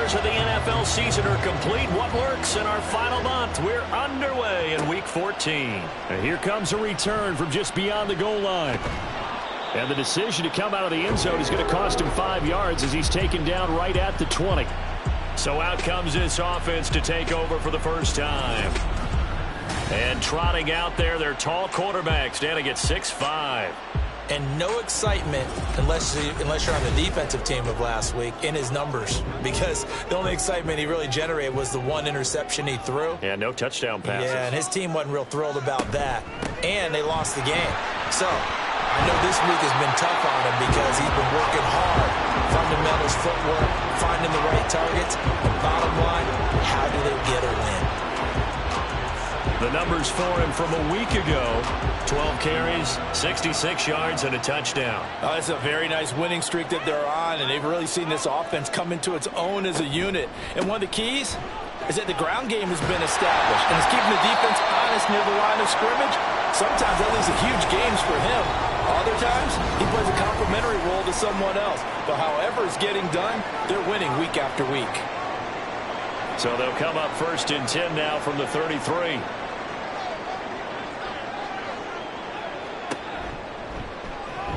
quarters of the NFL season are complete. What works in our final month? We're underway in Week 14. And here comes a return from just beyond the goal line. And the decision to come out of the end zone is going to cost him 5 yards as he's taken down right at the 20. So out comes this offense to take over for the first time. And trotting out there, their tall quarterback standing at 6'5". And no excitement unless you're on the defensive team of last week in his numbers, because the only excitement he really generated was the one interception he threw. Yeah, no touchdown passes. Yeah, and his team wasn't real thrilled about that. And they lost the game. So I know this week has been tough on him because he's been working hard. Fundamentals, footwork, finding the right targets. And bottom line, how do they get a win? The numbers for him from a week ago: 12 carries, 66 yards, and a touchdown. Oh, it's a very nice winning streak that they're on, and they've really seen this offense come into its own as a unit. And one of the keys is that the ground game has been established, and it's keeping the defense honest near the line of scrimmage. Sometimes that leads to huge games for him. Other times, he plays a complementary role to someone else. But however it's getting done, they're winning week after week. So they'll come up 1st and 10 now from the 33.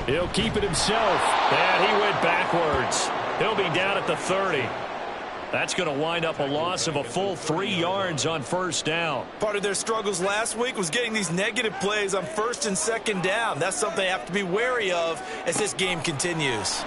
He'll keep it himself. And he went backwards. He'll be down at the 30. That's going to wind up a loss of a full 3 yards on 1st down. Part of their struggles last week was getting these negative plays on 1st and 2nd down. That's something they have to be wary of as this game continues.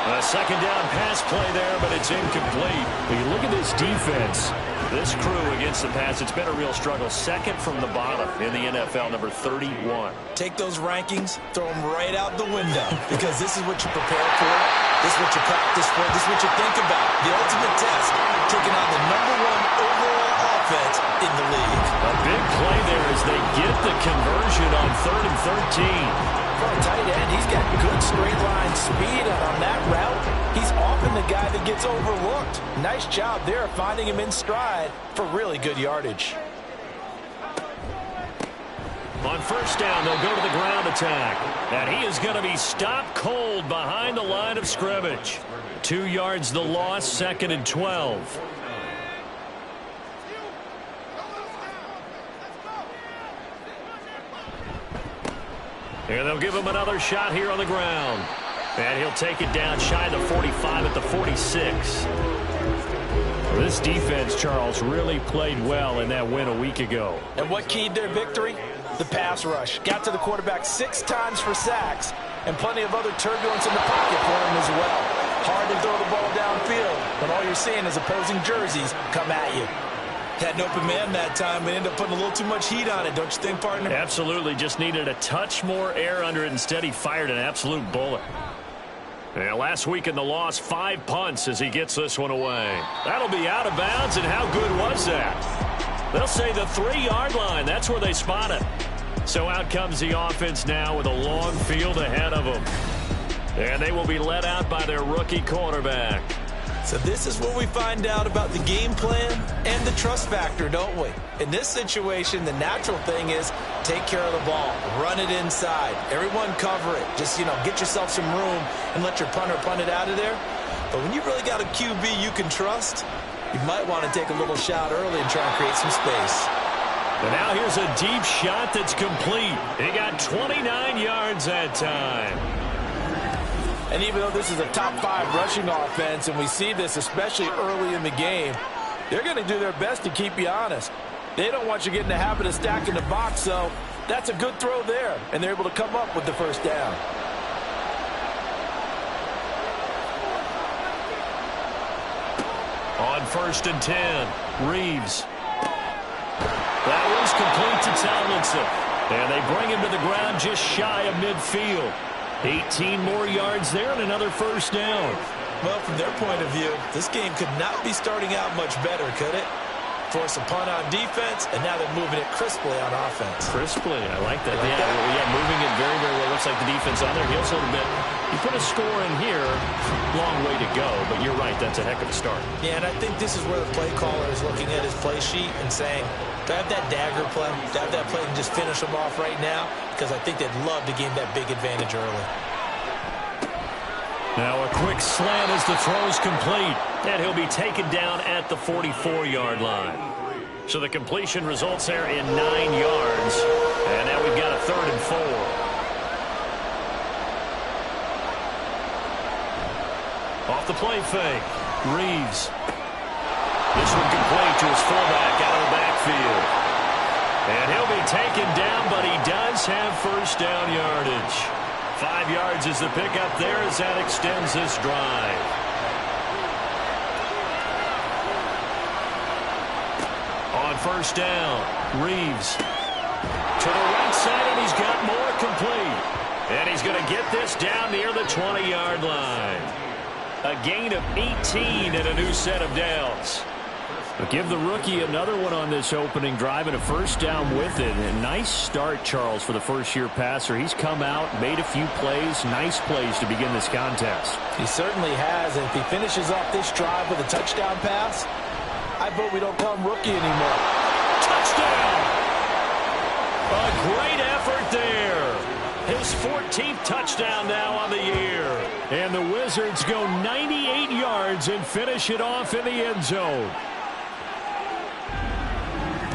A 2nd down pass play there, but it's incomplete. When you look at this defense, this crew against the pass, it's been a real struggle. 2nd from the bottom in the NFL, number 31. Take those rankings, throw them right out the window, because this is what you prepare for. This is what you practice for. This is what you think about. The ultimate test, taking on the #1 overall offense in the league. A big play there as they get the conversion on 3rd and 13. For a tight end, he's got good straight line speed, and on that route, he's often the guy that gets overlooked. Nice job there finding him in stride for really good yardage. On 1st down, they'll go to the ground attack. And he is going to be stopped cold behind the line of scrimmage. 2 yards the loss, 2nd and 12. And they'll give him another shot here on the ground. And he'll take it down shy of the 45 at the 46. This defense, Charles, really played well in that win a week ago. And what keyed their victory? The pass rush. Got to the quarterback 6 times for sacks, and plenty of other turbulence in the pocket for him as well. Hard to throw the ball downfield when all you're seeing is opposing jerseys come at you. Had an open man that time, but ended up putting a little too much heat on it, don't you think, partner? Absolutely. Just needed a touch more air under it. Instead, he fired an absolute bullet. And last week in the loss, 5 punts as he gets this one away. That'll be out of bounds, and how good was that? They'll say the 3-yard line. That's where they spot it. So out comes the offense now with a long field ahead of them. And they will be let out by their rookie quarterback. So this is where we find out about the game plan and the trust factor, don't we? In this situation, the natural thing is take care of the ball, run it inside, everyone cover it. Just, get yourself some room and let your punter punt it out of there. But when you really got a QB you can trust, you might want to take a little shot early and try and create some space. And now here's a deep shot that's complete. He got 29 yards that time. And even though this is a top 5 rushing offense, and we see this especially early in the game, they're going to do their best to keep you honest. They don't want you getting the habit of stacking the box, so that's a good throw there, and they're able to come up with the 1st down. On 1st and 10, Reeves. That one's complete to Tomlinson. And they bring him to the ground just shy of midfield. 18 more yards there and another 1st down. Well, from their point of view, this game could not be starting out much better, could it? Force a punt on defense, and now they're moving it crisply on offense. Crisply, I like that. Yeah, moving it very, very well. Looks like the defense on their heels a little bit. You put a score in here, long way to go, but you're right, that's a heck of a start. Yeah, and I think this is where the play caller is looking at his play sheet and saying, do I have that dagger play? Do I have that play and just finish them off right now? Because I think they'd love to gain that big advantage early. Now a quick slant as the throw's complete. And he'll be taken down at the 44-yard line. So the completion results there in 9 yards. And now we've got a 3rd and 4. Off the play fake. Reeves. This one complete to his fullback out of the backfield. And he'll be taken down, but he does have first down yardage. 5 yards is the pickup there as that extends this drive. On first down, Reeves. To the right side, and he's got more complete. And he's going to get this down near the 20-yard line. A gain of 18 and a new set of downs. But give the rookie another one on this opening drive and a first down with it. A nice start, Charles, for the first-year passer. He's come out, made a few plays, nice plays to begin this contest. He certainly has, and if he finishes off this drive with a touchdown pass, I vote we don't call him rookie anymore. Touchdown! A great effort there. His 14th touchdown now on the year. And the Wizards go 98 yards and finish it off in the end zone.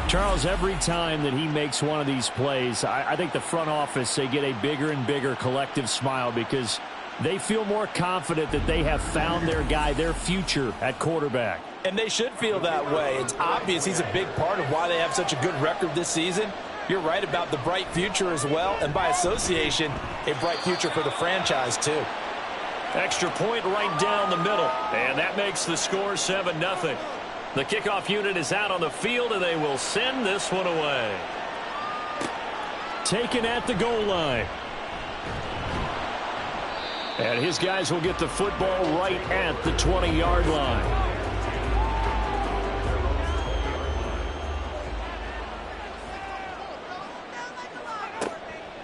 Charles, every time that he makes one of these plays, I think the front office, they get a bigger and bigger collective smile because they feel more confident that they have found their guy, their future at quarterback. And they should feel that way. It's obvious he's a big part of why they have such a good record this season. You're right about the bright future as well, and by association, a bright future for the franchise too. Extra point right down the middle, and that makes the score 7-0. The kickoff unit is out on the field, and they will send this one away. Taken at the goal line. And his guys will get the football right at the 20-yard line.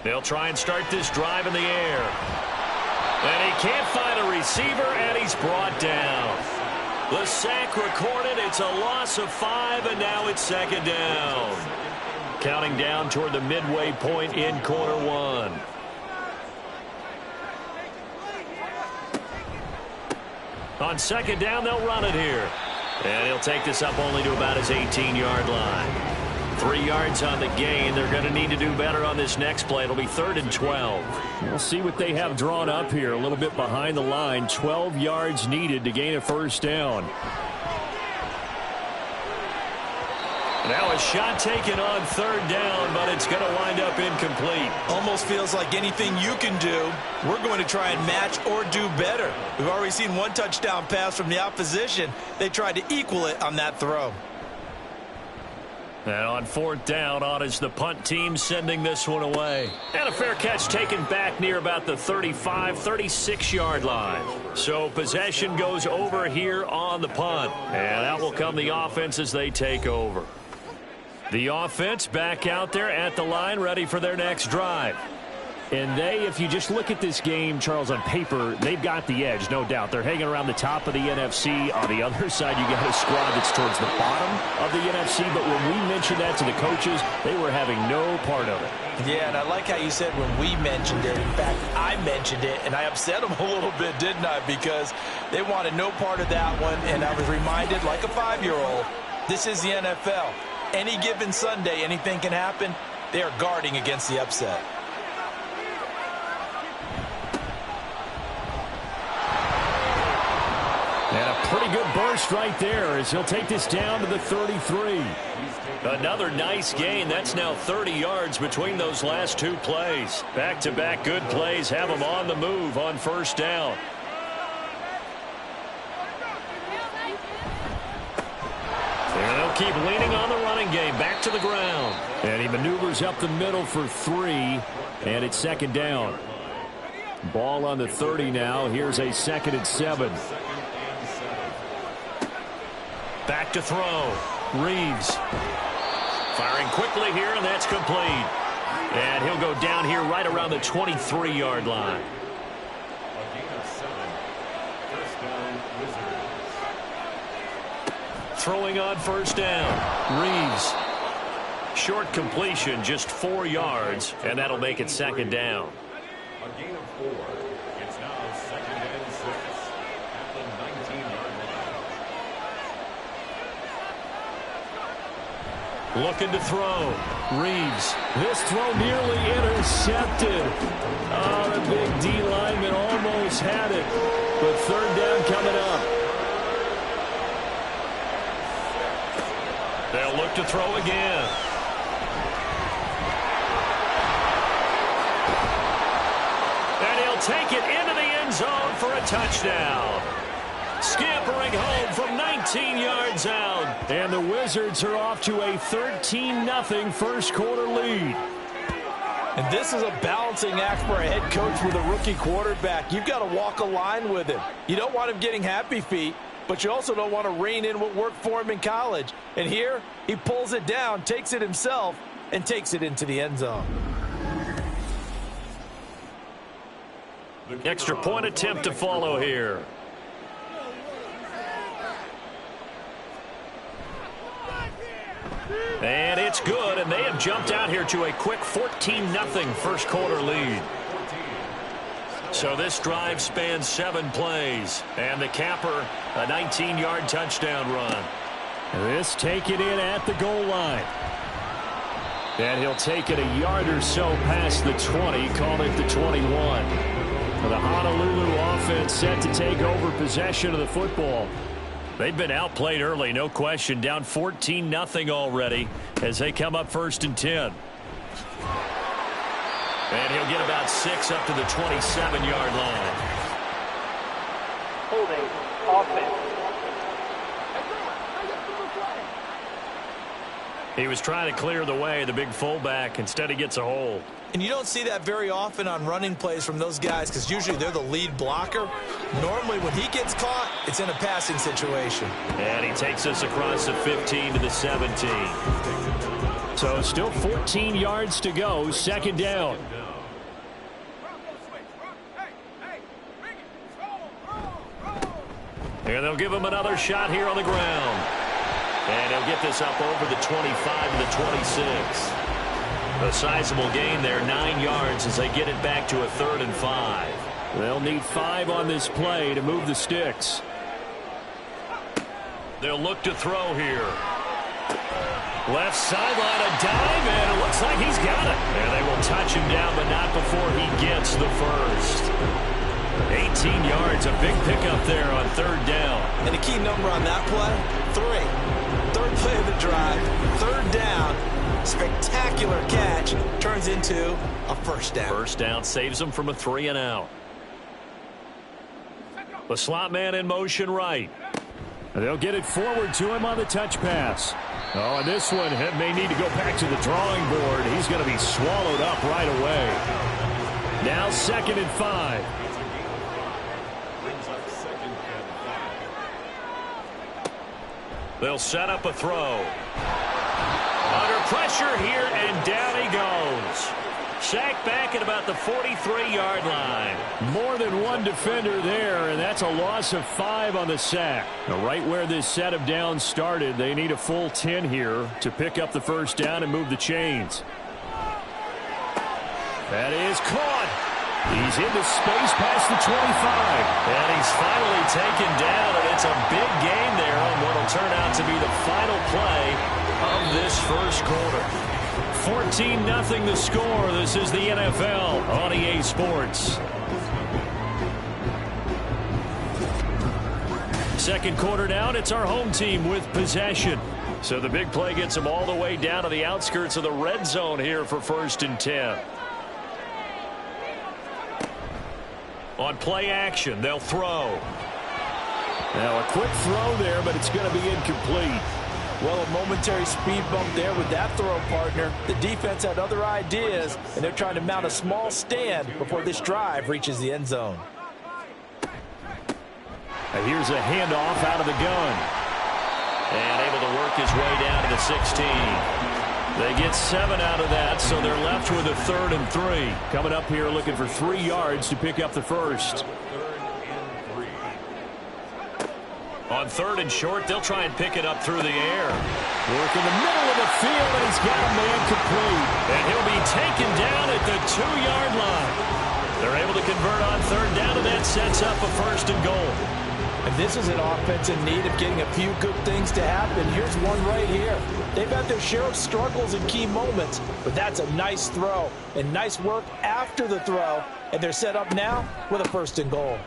They'll try and start this drive in the air. And he can't find a receiver, and he's brought down. The sack recorded. It's a loss of 5, and now it's 2nd down. Counting down toward the midway point in quarter 1. On 2nd down, they'll run it here. And he'll take this up only to about his 18-yard line. 3 yards on the gain. They're going to need to do better on this next play. It'll be 3rd and 12. We'll see what they have drawn up here. A little bit behind the line. 12 yards needed to gain a first down. Now a shot taken on 3rd down, but it's going to wind up incomplete. Almost feels like anything you can do, we're going to try and match or do better. We've already seen one touchdown pass from the opposition. They tried to equal it on that throw. And on 4th down, on is the punt team sending this one away. And a fair catch taken back near about the 35, 36-yard line. So possession goes over here on the punt. And out will come the offense as they take over. The offense back out there at the line, ready for their next drive. And they, if you just look at this game, Charles, on paper, they've got the edge, no doubt. They're hanging around the top of the NFC. On the other side, you got a squad that's towards the bottom of the NFC. But when we mentioned that to the coaches, they were having no part of it. Yeah, and I like how you said when we mentioned it. In fact, I mentioned it, and I upset them a little bit, didn't I? Because they wanted no part of that one, and I was reminded, like a 5-year-old, this is the NFL. Any given Sunday, anything can happen. They are guarding against the upset. And a pretty good burst right there as he'll take this down to the 33. Another nice gain. That's now 30 yards between those last 2 plays. Back-to-back good plays have them on the move on 1st down. And they'll keep leaning on the running game. Back to the ground. And he maneuvers up the middle for 3, and it's 2nd down. Ball on the 30 now. Here's a 2nd and 7. Back to throw. Reeves. Firing quickly here, and that's complete. And he'll go down here right around the 23-yard line. Throwing on 1st down. Reeves. Short completion, just 4 yards, and that'll make it 2nd down. A gain of 4. It's now 2nd and 6. Looking to throw. Reeves. This throw nearly intercepted. Oh, the big D lineman almost had it. But third down coming up. They'll look to throw again. And he'll take it into the end zone for a touchdown. Scampering home from 19 yards out. And the Wizards are off to a 13-0 first quarter lead. And this is a balancing act for a head coach with a rookie quarterback. You've got to walk a line with him. You don't want him getting happy feet, but you also don't want to rein in what worked for him in college. And here, he pulls it down, takes it himself, and takes it into the end zone. Extra point attempt to follow here. And it's good, and they have jumped out here to a quick 14-0 first quarter lead. So this drive spans 7 plays, and the capper, a 19-yard touchdown run. This taken in at the goal line. And he'll take it a yard or so past the 20, call it the 21. The Honolulu offense set to take over possession of the football. They've been outplayed early, no question. Down 14-0 already as they come up 1st and 10. And he'll get about 6 up to the 27-yard line. Holding offense. He was trying to clear the way, the big fullback. Instead, he gets a hold. And you don't see that very often on running plays from those guys because usually they're the lead blocker. Normally when he gets caught, it's in a passing situation. And he takes us across the 15 to the 17. So still 14 yards to go, 2nd down. And they'll give him another shot here on the ground. And he'll get this up over the 25 to the 26. A sizable gain there, 9 yards as they get it back to a 3rd and 5. They'll need 5 on this play to move the sticks. They'll look to throw here. Left sideline, a dive, and it looks like he's got it. And they will touch him down, but not before he gets the first. 18 yards, a big pickup there on 3rd down. And a key number on that play, 3. 3rd play of the drive, 3rd down. Spectacular catch turns into a 1st down. 1st down saves him from a 3 and out. The slot man in motion right. They'll get it forward to him on the touch pass. Oh, and this one may need to go back to the drawing board. He's going to be swallowed up right away. Now 2nd and 5. They'll set up a throw. Under pressure here, and down he goes. Sacked back at about the 43-yard line. More than one defender there, and that's a loss of 5 on the sack. Now, right where this set of downs started, they need a full 10 here to pick up the 1st down and move the chains. That is caught. He's into space past the 25. And he's finally taken down, and it's a big gain there on what will turn out to be the final play of this first quarter. 14-0 the score. This is the NFL on EA Sports. 2nd quarter down. It's our home team with possession. So the big play gets them all the way down to the outskirts of the red zone here for 1st and 10. On play action, they'll throw. Now a quick throw there, but it's going to be incomplete. Well, a momentary speed bump there with that throw, partner. The defense had other ideas, and they're trying to mount a small stand before this drive reaches the end zone. Now here's a handoff out of the gun. And able to work his way down to the 16. They get 7 out of that, so they're left with a 3rd and 3. Coming up here looking for 3 yards to pick up the first. On 3rd and short, they'll try and pick it up through the air. Work in the middle of the field, and he's got a man complete. And he'll be taken down at the 2-yard line. They're able to convert on 3rd down, and that sets up a 1st and goal. And this is an offense in need of getting a few good things to happen. Here's one right here. They've had their share of struggles in key moments, but that's a nice throw and nice work after the throw. And they're set up now with a 1st and goal.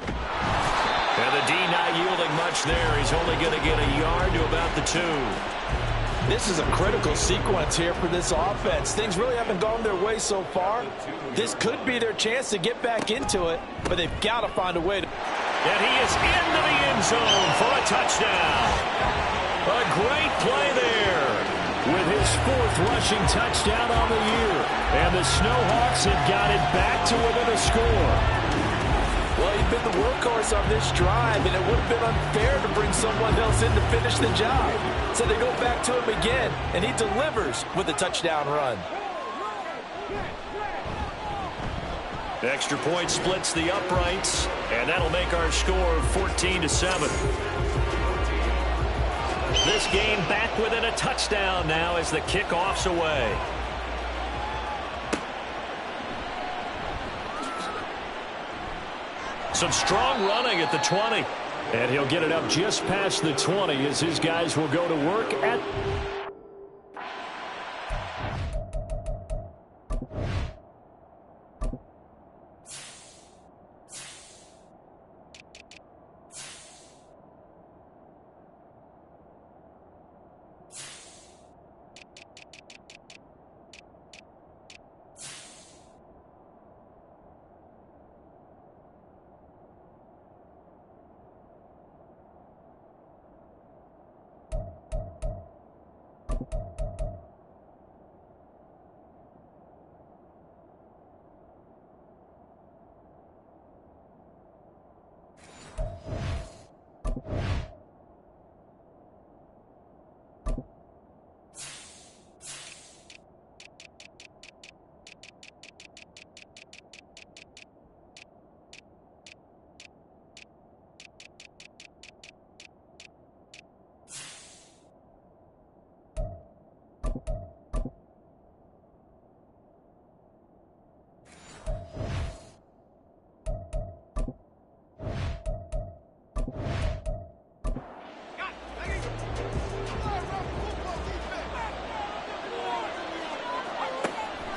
And the D not yielding much there. He's only going to get a yard to about the 2. This is a critical sequence here for this offense. Things really haven't gone their way so far. This could be their chance to get back into it, but they've got to find a way to... And he is into the end zone for a touchdown. A great play there with his 4th rushing touchdown on the year. And the Snowhawks have got it back to within a score. Well, he's been the workhorse on this drive, and it would have been unfair to bring someone else in to finish the job. So they go back to him again, and he delivers with a touchdown run. The extra point splits the uprights, and that'll make our score 14-7. This game back within a touchdown now as the kickoff's away. Some strong running at the 20. And he'll get it up just past the 20 as his guys will go to work at...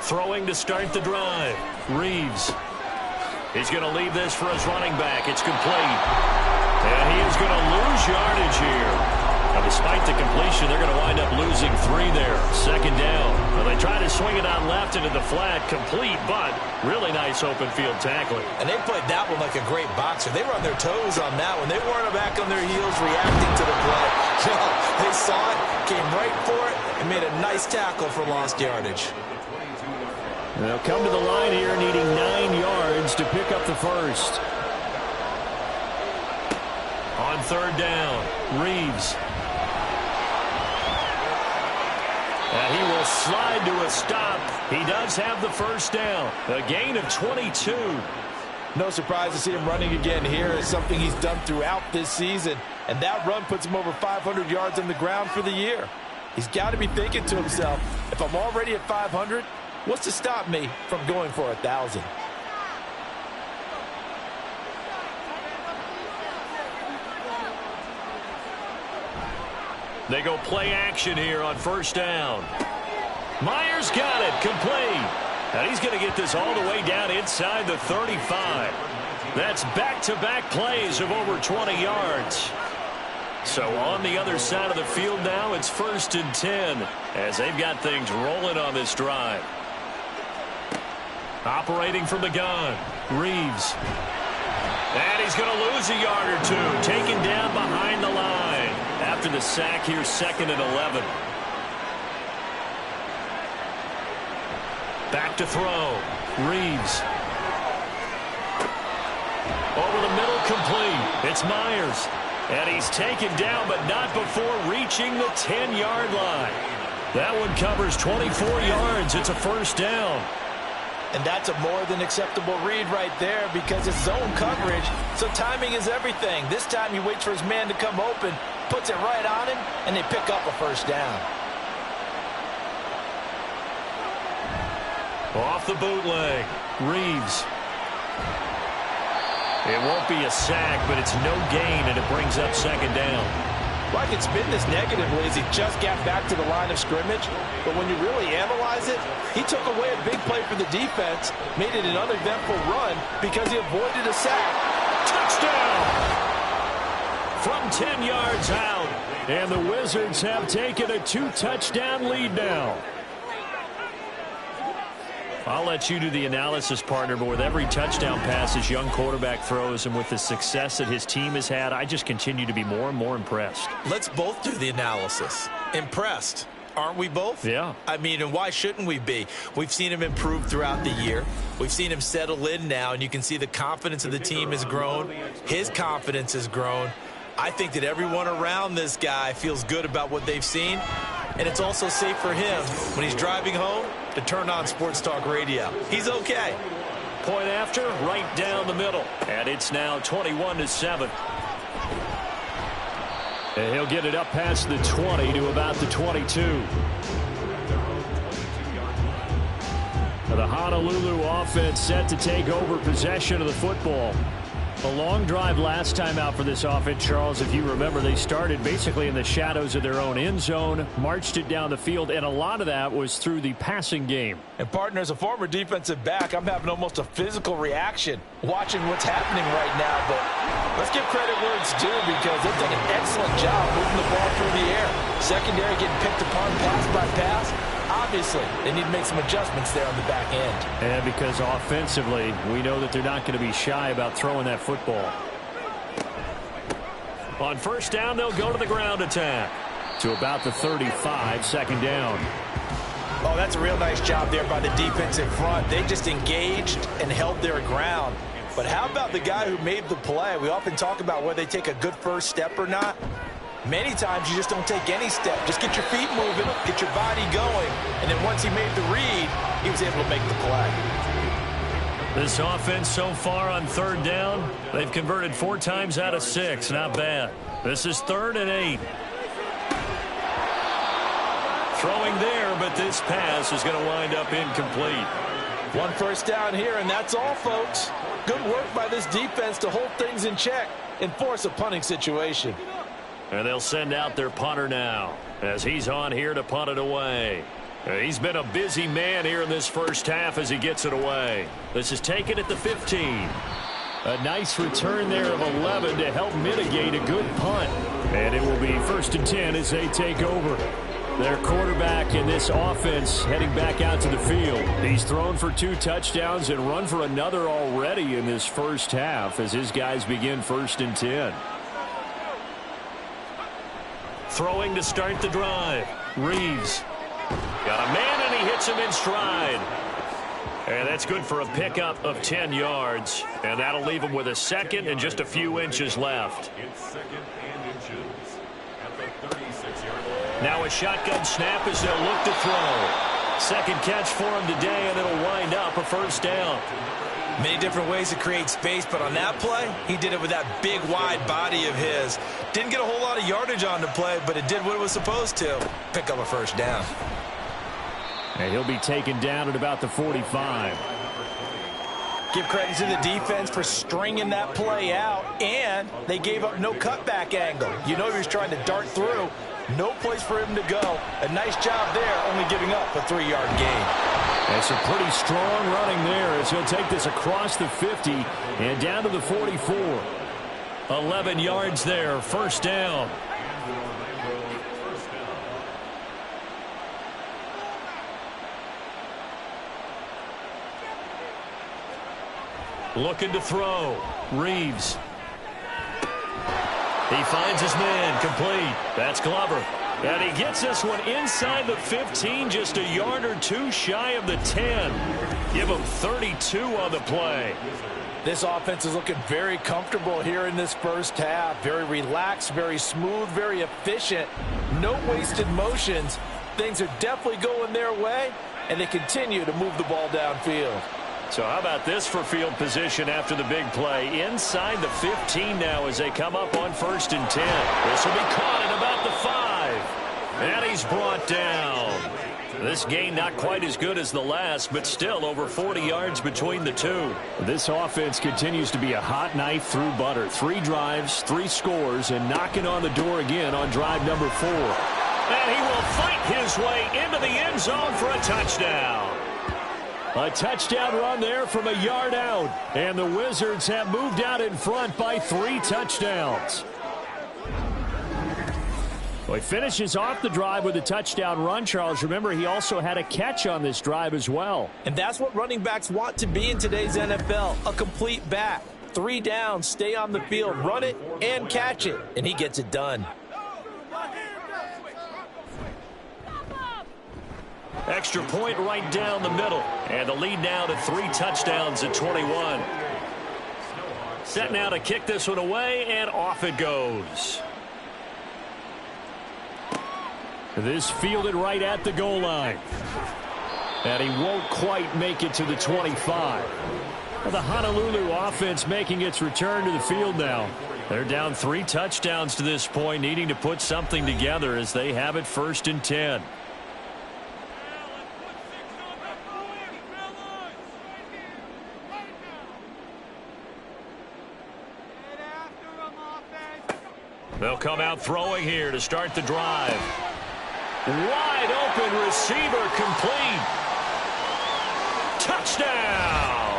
Throwing to start the drive. Reeves. He's going to leave this for his running back. It's complete. And he is going to lose yardage here. Now, despite the completion, they're going to wind up losing 3 there. 2nd down. Well, they try to swing it out left into the flat. Complete, but really nice open field tackling. And they played that one like a great boxer. They were on their toes on that one. They weren't back on their heels reacting to the play. No, they saw it, came right for it, and made a nice tackle for lost yardage. They'll come to the line here needing 9 yards to pick up the 1st. On 3rd down, Reeves. And he will slide to a stop. He does have the 1st down. A gain of 22. No surprise to see him running again here. It's something he's done throughout this season. And that run puts him over 500 yards on the ground for the year. He's got to be thinking to himself, if I'm already at 500, what's to stop me from going for 1,000? They go play action here on 1st down. Myers got it, complete. And he's going to get this all the way down inside the 35. That's back-to-back plays of over 20 yards. So on the other side of the field now, it's 1st and 10 as they've got things rolling on this drive. Operating from the gun, Reeves. And he's going to lose a yard or 2, taken down behind the line. After the sack here, 2nd and 11. Back to throw, Reeves. Over the middle, complete. It's Myers. And he's taken down, but not before reaching the 10-yard line. That one covers 24 yards. It's a 1st down. And that's a more than acceptable read right there because it's zone coverage, so timing is everything. This time he waits for his man to come open, puts it right on him, and they pick up a 1st down. Off the bootleg, Reeves. It won't be a sack, but it's no gain, and it brings up second down. Well, I could spin this negatively as he just got back to the line of scrimmage. But when you really analyze it, he took away a big play for the defense, made it an uneventful run because he avoided a sack. Touchdown! From 10 yards out. And the Wizards have taken a 2-touchdown lead now. I'll let you do the analysis, partner, but with every touchdown pass his young quarterback throws and with the success that his team has had, I just continue to be more and more impressed. Let's both do the analysis. Impressed. Aren't we both? Yeah. I mean, and why shouldn't we be? We've seen him improve throughout the year. We've seen him settle in now, and you can see the confidence of the team has grown. His confidence has grown. I think that everyone around this guy feels good about what they've seen, and it's also safe for him when he's driving home to turn on Sports Talk Radio. He's okay. Point after, right down the middle. And it's now 21-7. And he'll get it up past the 20 to about the 22. The Honolulu offense set to take over possession of the football. A long drive last time out for this offense, Charles. If you remember, they started basically in the shadows of their own end zone, marched it down the field, and a lot of that was through the passing game. And, partner, as a former defensive back, I'm having almost a physical reaction watching what's happening right now. But let's give credit where it's due because they've done an excellent job moving the ball through the air. Secondary getting picked apart pass by pass. Obviously, they need to make some adjustments there on the back end. And because offensively, we know that they're not going to be shy about throwing that football. On first down, they'll go to the ground attack. To about the 35, second down. Oh, that's a real nice job there by the defensive front. They just engaged and held their ground. But how about the guy who made the play? We often talk about whether they take a good first step or not. Many times you just don't take any step. Just get your feet moving, get your body going, and then once he made the read, he was able to make the play. This offense so far on third down, they've converted 4 times out of 6. Not bad. This is 3rd and 8. Throwing there, but this pass is going to wind up incomplete. 1 first down here, and that's all, folks. Good work by this defense to hold things in check and force a punting situation. And they'll send out their punter now as he's on here to punt it away. He's been a busy man here in this first half as he gets it away. This is taken at the 15. A nice return there of 11 to help mitigate a good punt. And it will be 1st and 10 as they take over. Their quarterback in this offense heading back out to the field. He's thrown for 2 touchdowns and run for another already in this first half as his guys begin 1st and 10. Throwing to start the drive. Reeves. Got a man, and he hits him in stride. And that's good for a pickup of 10 yards. And that'll leave him with a second and just a few inches left. Now a shotgun snap as they'll look to throw. Second catch for him today, and it'll wind up a first down. Many different ways to create space, but on that play, he did it with that big, wide body of his. Didn't get a whole lot of yardage on the play, but it did what it was supposed to. Pick up a first down. And he'll be taken down at about the 45. Give credit to the defense for stringing that play out, and they gave up no cutback angle. You know he was trying to dart through. No place for him to go. A nice job there, only giving up a 3-yard gain. That's a pretty strong running there as he'll take this across the 50 and down to the 44. 11 yards there, first down. Looking to throw. Reeves. He finds his man, complete. That's Glover. And he gets this one inside the 15, just a yard or 2 shy of the 10. Give him 32 on the play. This offense is looking very comfortable here in this first half. Very relaxed, very smooth, very efficient. No wasted motions. Things are definitely going their way, and they continue to move the ball downfield. So how about this for field position after the big play? Inside the 15 now as they come up on 1st and 10. This will be caught at about the 5. And he's brought down. This gain not quite as good as the last, but still over 40 yards between the two. This offense continues to be a hot knife through butter. 3 drives, 3 scores, and knocking on the door again on drive number 4. And he will fight his way into the end zone for a touchdown. A touchdown run there from a yard out. And the Wizards have moved out in front by 3 touchdowns. Well, he finishes off the drive with a touchdown run, Charles. Remember, he also had a catch on this drive as well. And that's what running backs want to be in today's NFL, a complete back. 3 downs, stay on the field, run it, and catch it. And he gets it done. Extra point right down the middle. And the lead now to 3 touchdowns at 21. Set now to kick this one away, and off it goes. This fielded right at the goal line. And he won't quite make it to the 25. The Honolulu offense making its return to the field now. They're down 3 touchdowns to this point, needing to put something together as they have it 1st and 10. They'll come out throwing here to start the drive. Wide open receiver complete. Touchdown!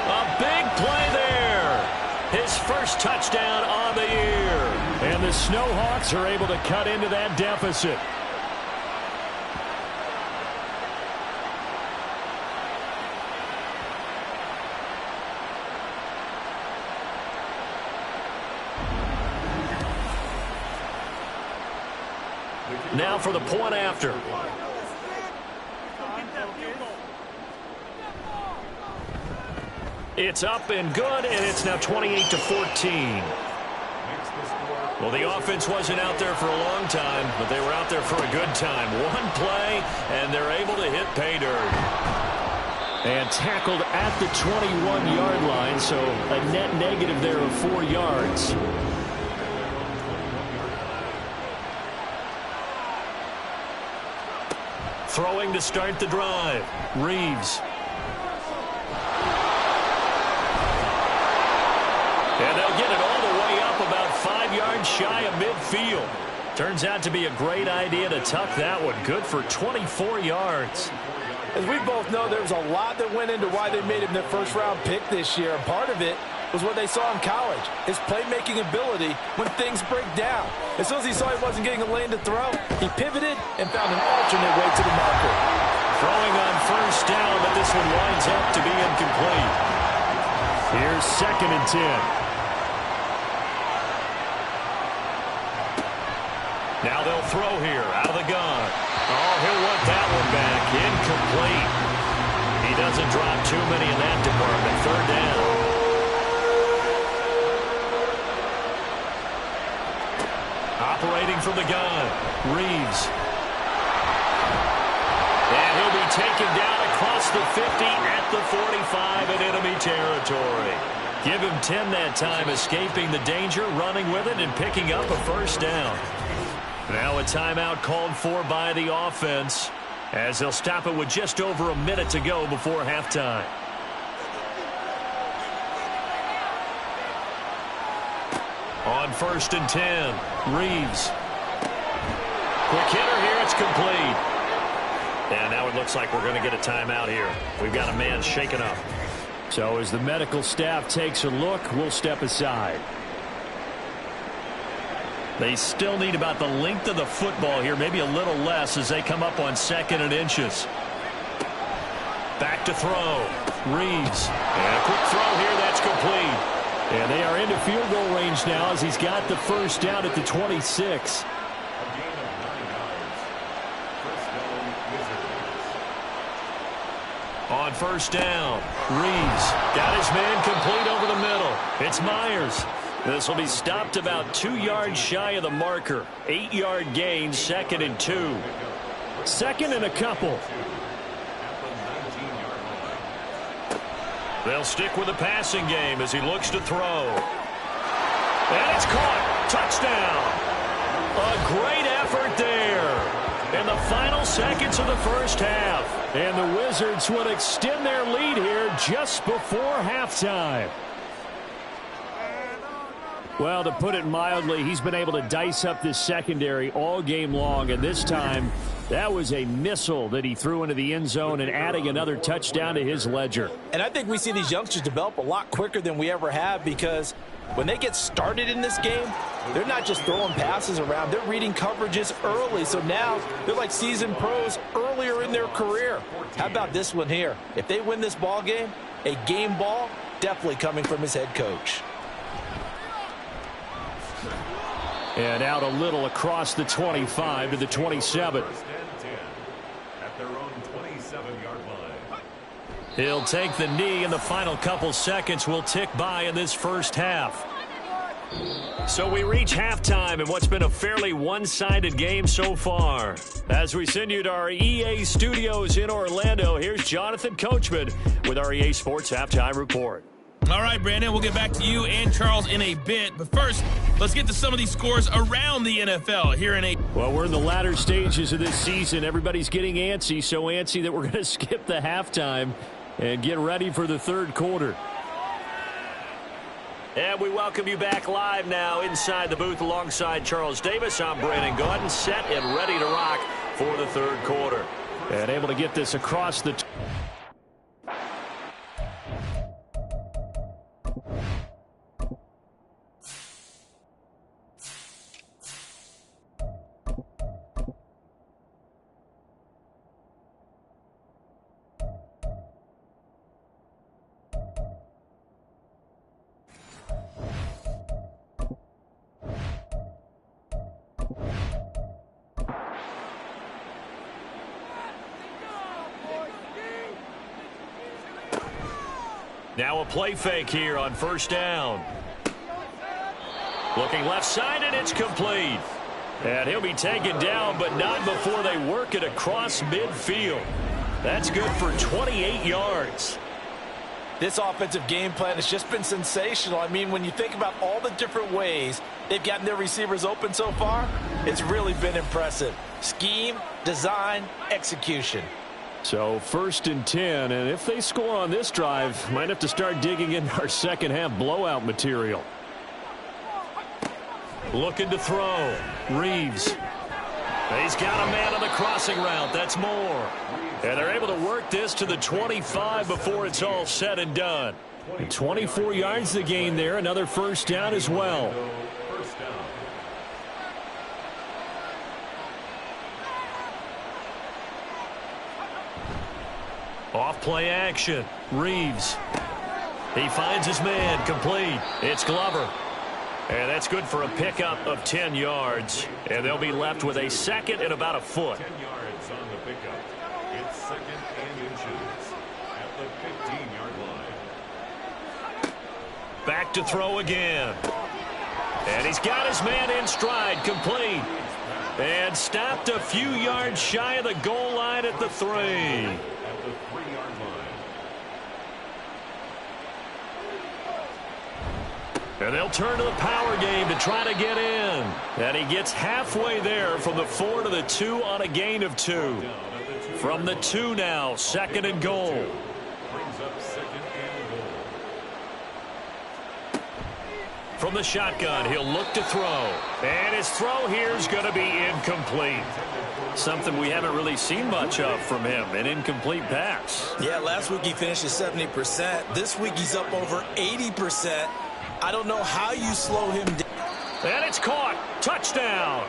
A big play there. His first touchdown on the year. And the Snowhawks are able to cut into that deficit. Now for the point after. It's up and good, and it's now 28-14. Well, the offense wasn't out there for a long time, but they were out there for a good time. One play, and they're able to hit pay dirt. And tackled at the 21-yard line, so a net negative there of 4 yards. Throwing to start the drive. Reeves. And they'll get it all the way up about 5 yards shy of midfield. Turns out to be a great idea to tuck that one. Good for 24 yards. As we both know, there was a lot that went into why they made him their first-round pick this year. And part of it was what they saw in college, his playmaking ability when things break down. As soon as he saw he wasn't getting a lane to throw, he pivoted and found an alternate way to the marker. Throwing on first down, but this one winds up to be incomplete. Here's 2nd and 10. Now they'll throw here out of the gun. Oh, he'll want that one back. Incomplete. He doesn't drop too many in that department. 3rd down. Operating from the gun, Reeves. And he'll be taken down across the 50 at the 45 in enemy territory. Give him 10 that time, escaping the danger, running with it, and picking up a 1st down. Now a timeout called for by the offense, as they'll stop it with just over a minute to go before halftime. On 1st and 10, Reeves. Quick hitter here, it's complete. And now it looks like we're going to get a timeout here. We've got a man shaken up. So as the medical staff takes a look, we'll step aside. They still need about the length of the football here, maybe a little less as they come up on 2nd and inches. Back to throw. Reeves. And a quick throw here, that's complete. And they are into field goal range now as he's got the 1st down at the 26. On 1st down, Reeves got his man complete over the middle. It's Myers. This will be stopped about 2 yards shy of the marker. 8-yard gain, 2nd and 2. 2nd and a couple. They'll stick with the passing game as he looks to throw. And it's caught. Touchdown. A great effort there. in the final seconds of the first half. And the Wizards would extend their lead here just before halftime. Well, to put it mildly, he's been able to dice up this secondary all game long, and this time that was a missile that he threw into the end zone and adding another touchdown to his ledger. And I think we see these youngsters develop a lot quicker than we ever have, because when they get started in this game, they're not just throwing passes around. They're reading coverages early. So now they're like seasoned pros earlier in their career. How about this one here? If they win this ball game, a game ball definitely coming from his head coach. And out a little across the 25 to the 27. At their own 27-yard line. He'll take the knee, and the final couple seconds will tick by in this first half. So we reach halftime in what's been a fairly one-sided game so far. As we send you to our EA studios in Orlando, here's Jonathan Coachman with our EA Sports Halftime Report. All right, Brandon, we'll get back to you and Charles in a bit. But first, let's get to some of these scores around the NFL here in a... Well, we're in the latter stages of this season. Everybody's getting antsy, so antsy that we're going to skip the halftime and get ready for the third quarter. And we welcome you back live now inside the booth alongside Charles Davis. I'm Brandon Gaudin, set and ready to rock for the third quarter. And able to get this across the... Now a play fake here on first down. Looking left side, and it's complete. And he'll be taken down, but not before they work it across midfield. That's good for 28 yards. This offensive game plan has just been sensational. I mean, when you think about all the different ways they've gotten their receivers open so far, it's really been impressive. Scheme, design, execution. So 1st and 10, and if they score on this drive, might have to start digging into our second half blowout material. Looking to throw. Reeves. He's got a man on the crossing route. That's Moore. And they're able to work this to the 25 before it's all said and done. 24 yards the gain there. Another first down as well. Off play action. Reeves. He finds his man. Complete. It's Glover. And that's good for a pickup of 10 yards. And they'll be left with a second and about a foot. 10 yards on the pickup. It's second and inches at the 15-yard line. Back to throw again. And he's got his man in stride. Complete. And stopped a few yards shy of the goal line at the 3. At the 3-yard line. And they'll turn to the power game to try to get in. And he gets halfway there from the 4 to the 2 on a gain of 2. From the 2 now, second and goal. Brings up second and goal. From the shotgun, he'll look to throw. And his throw here is going to be incomplete. Something we haven't really seen much of from him, an incomplete pass. Yeah, last week he finished at 70%. This week he's up over 80%. I don't know how you slow him down. And it's caught. Touchdown.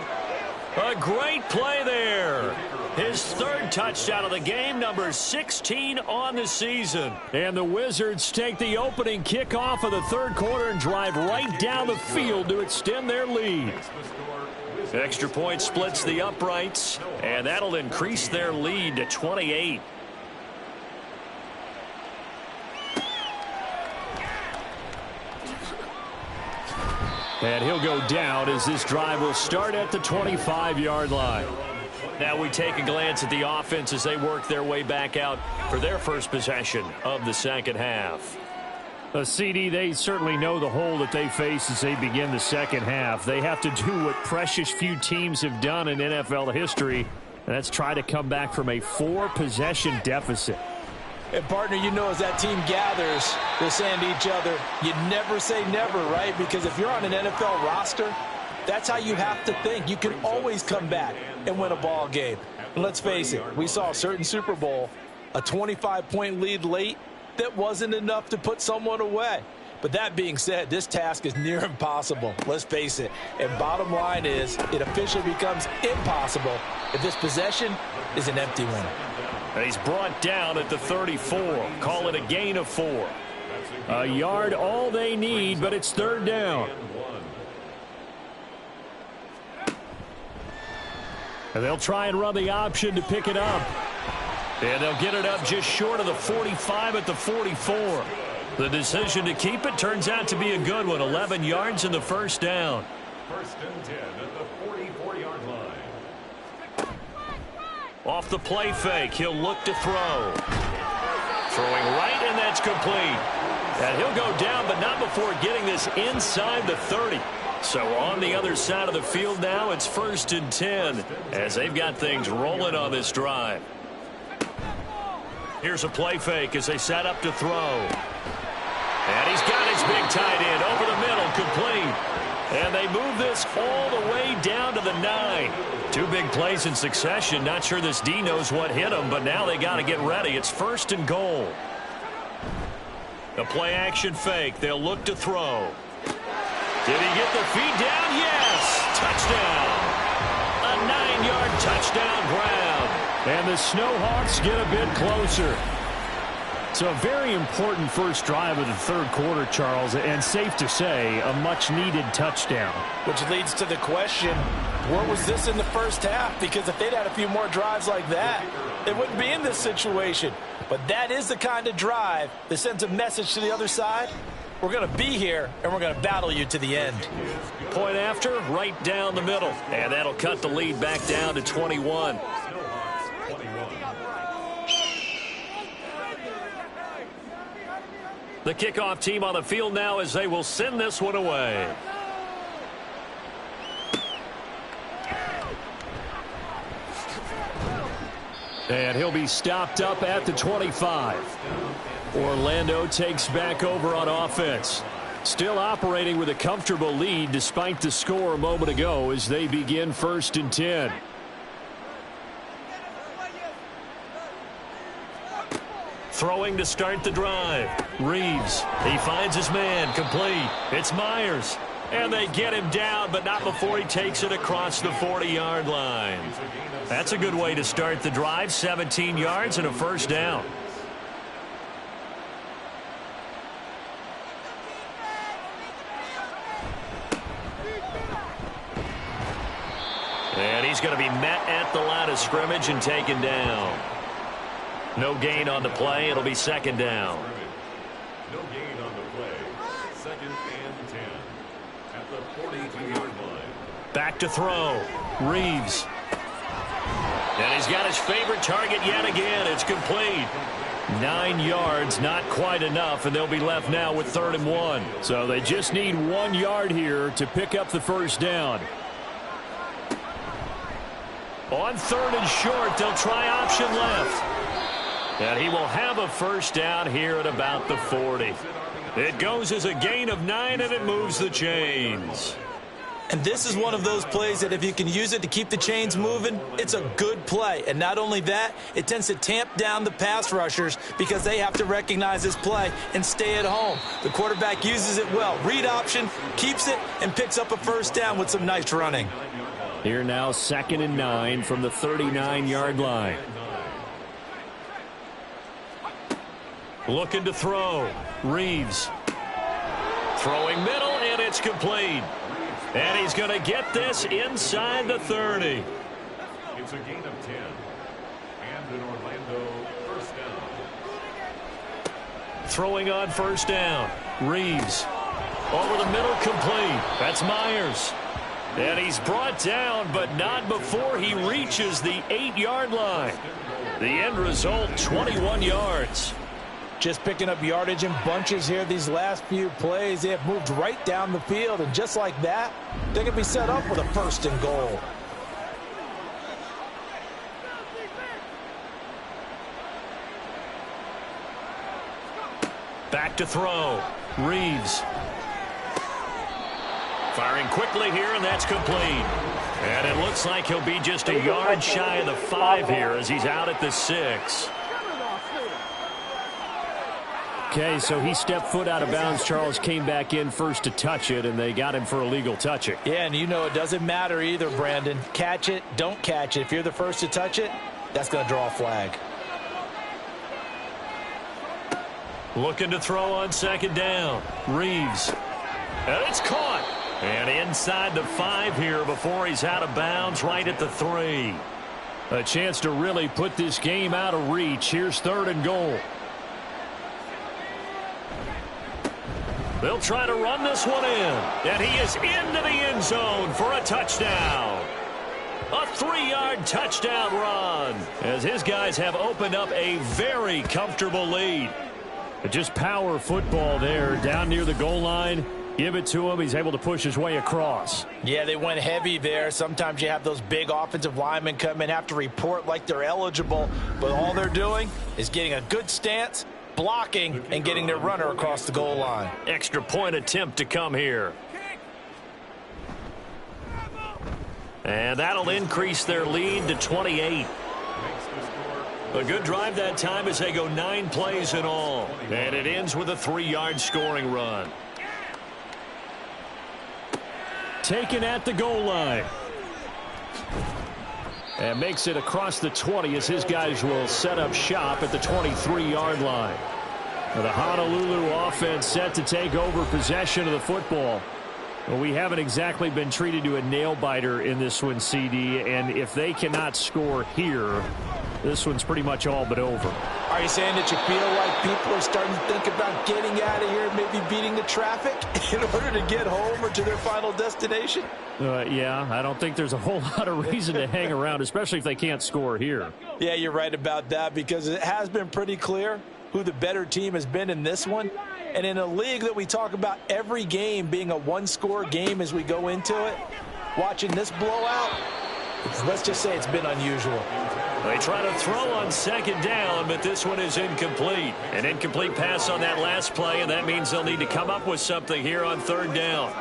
A great play there. His third touchdown of the game, number 16 on the season. And the Wizards take the opening kickoff of the third quarter and drive right down the field to extend their lead. Extra point splits the uprights, and that'll increase their lead to 28. And he'll go down as this drive will start at the 25-yard line. Now we take a glance at the offense as they work their way back out for their first possession of the second half. CD, they certainly know the hole that they face as they begin the second half. They have to do what precious few teams have done in NFL history Let's try to come back from a 4-possession deficit. And, partner, you know as that team gathers, they're saying to each other, you never say never, right? Because if you're on an NFL roster, that's how you have to think. You can always come back and win a ball game. And let's face it, we saw a certain Super Bowl, a 25-point lead late that wasn't enough to put someone away. But that being said, this task is near impossible. Let's face it. And bottom line is, it officially becomes impossible if this possession is an empty one. And he's brought down at the 34. Call it a gain of 4. A yard all they need, but it's 3rd down. And they'll try and run the option to pick it up. And they'll get it up just short of the 45 at the 44. The decision to keep it turns out to be a good one. 11 yards in the first down. 1st and 10 at the 44-yard line. Off the play fake, he'll look to throw. Throwing right, and that's complete. And he'll go down, but not before getting this inside the 30. So on the other side of the field now, it's 1st and 10 as they've got things rolling on this drive. Here's a play fake as they set up to throw. And he's got his big tight end over the middle, complete. And they move this all the way down to the 9. 2 big plays in succession. Not sure this D knows what hit him, but now they got to get ready. It's 1st and goal. The play action fake. They'll look to throw. Did he get the feet down? Yes! Touchdown! A 9-yard touchdown grab. And the Snowhawks get a bit closer. So a very important first drive of the 3rd quarter, Charles, and safe to say, a much-needed touchdown. Which leads to the question, where was this in the first half? Because if they'd had a few more drives like that, they wouldn't be in this situation. But that is the kind of drive that sends a message to the other side. We're going to be here, and we're going to battle you to the end. Point after, right down the middle. And that'll cut the lead back down to 21. The kickoff team on the field now as they will send this one away. And he'll be stopped up at the 25. Orlando takes back over on offense. Still operating with a comfortable lead despite the score a moment ago as they begin 1st and 10. Throwing to start the drive. Reeves. He finds his man. Complete. It's Myers. And they get him down, but not before he takes it across the 40-yard line. That's a good way to start the drive. 17 yards and a 1st down. And he's going to be met at the line of scrimmage and taken down. No gain on the play. It'll be 2nd down. No gain on the play. 2nd and 10 at the 42-yard line. Back to throw. Reeves. And he's got his favorite target yet again. It's complete. 9 yards, not quite enough, and they'll be left now with 3rd and 1. So they just need 1 yard here to pick up the 1st down. On 3rd and short, they'll try option left. And he will have a 1st down here at about the 40. It goes as a gain of 9, and it moves the chains. And this is one of those plays that if you can use it to keep the chains moving, it's a good play. And not only that, it tends to tamp down the pass rushers because they have to recognize this play and stay at home. The quarterback uses it well. Read option, keeps it, and picks up a 1st down with some nice running. Here now 2nd and 9 from the 39-yard line. Looking to throw. Reeves. Throwing middle, and it's complete. And he's going to get this inside the 30. It's a gain of 10. And an Orlando 1st down. Throwing on 1st down. Reeves. Over the middle, complete. That's Myers. And he's brought down, but not before he reaches the 8-yard line. The end result, 21 yards. Just picking up yardage in bunches here these last few plays. They have moved right down the field, and just like that, they can be set up with a 1st and goal. Back to throw. Reeves. Firing quickly here, and that's complete. And it looks like he'll be just a yard shy of the 5 here as he's out at the 6. Okay, so he stepped foot out of bounds. Charles came back in first to touch it, and they got him for illegal touching. Yeah, and you know it doesn't matter either, Brandon. Catch it, don't catch it. If you're the first to touch it, that's going to draw a flag. Looking to throw on second down. Reeves. And it's caught. And inside the 5 here before he's out of bounds right at the 3. A chance to really put this game out of reach. Here's 3rd and goal. They'll try to run this one in. And he is into the end zone for a touchdown. A 3-yard touchdown run as his guys have opened up a very comfortable lead. But just power football there down near the goal line. Give it to him. He's able to push his way across. Yeah, they went heavy there. Sometimes you have those big offensive linemen come in, have to report like they're eligible, but all they're doing is getting a good stance, blocking, and getting their runner across the goal line. Extra point attempt to come here. And that'll increase their lead to 28. A good drive that time as they go 9 plays in all. And it ends with a 3-yard scoring run. Taken at the goal line. And makes it across the 20 as his guys will set up shop at the 23-yard line. The Honolulu offense set to take over possession of the football. Well, we haven't exactly been treated to a nail-biter in this one, CD, and if they cannot score here, this one's pretty much all but over. Are you saying that you feel like people are starting to think about getting out of here and maybe beating the traffic in order to get home or to their final destination? Yeah, I don't think there's a whole lot of reason to hang around, especially if they can't score here. Yeah, you're right about that because it has been pretty clear who the better team has been in this one. And in a league that we talk about every game being a one-score game as we go into it, watching this blowout, let's just say it's been unusual. They try to throw on second down, but this one is incomplete. An incomplete pass on that last play, and that means they'll need to come up with something here on 3rd down.